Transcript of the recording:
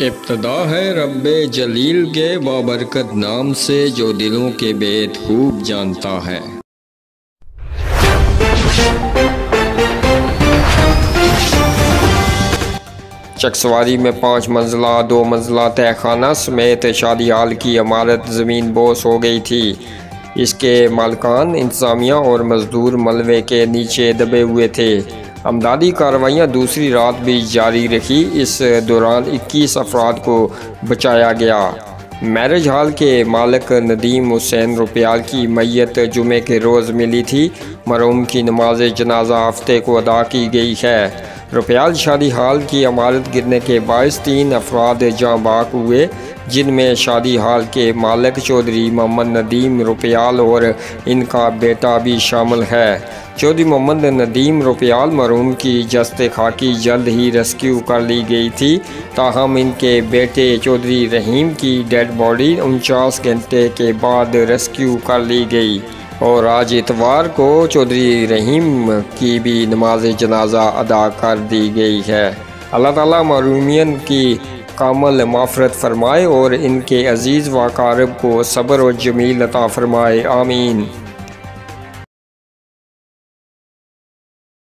इब्तिदा है रब्बे जलील के बाबरकत नाम से, जो दिलों के भेद खूब जानता है। चकसवारी में 5 मंजिला 2 मंजिला तहखाना समेत शादी हाल की इमारत ज़मीन बोस हो गई थी। इसके मालकान, इंतज़ामिया और मजदूर मलबे के नीचे दबे हुए थे। अमदादी कार्रवाइयाँ दूसरी रात भी जारी रही। इस दौरान 21 अफराद को बचाया गया। मैरिज हॉल के मालिक नदीम हुसैन रुपयाल की मैयत जुमे के रोज़ मिली थी। मरहूम की नमाज जनाजा हफ्ते को अदा की गई है। रुपयाल शादी हाल की इमारत गिरने के बायस 3 अफराद जाँ बाक हुए, जिनमें शादी हाल के मालिक चौधरी मोहम्मद नदीम रुपयाल और इनका बेटा भी शामिल है। चौधरी मोहम्मद नदीम रुपयाल मरहूम की जस्ते खाकी जल्द ही रेस्क्यू कर ली गई थी, ताहम इनके बेटे चौधरी रहीम की डेड बॉडी 49 घंटे के बाद रेस्क्यू कर ली गई और आज इतवार को चौधरी रहीम की भी नमाज जनाजा अदा कर दी गई है। अल्लाह ताला महरूमियन की कामल माफ़रत फरमाए और इनके अजीज़ व क़ारिब को सब्र और जमील अता फरमाए। आमीन।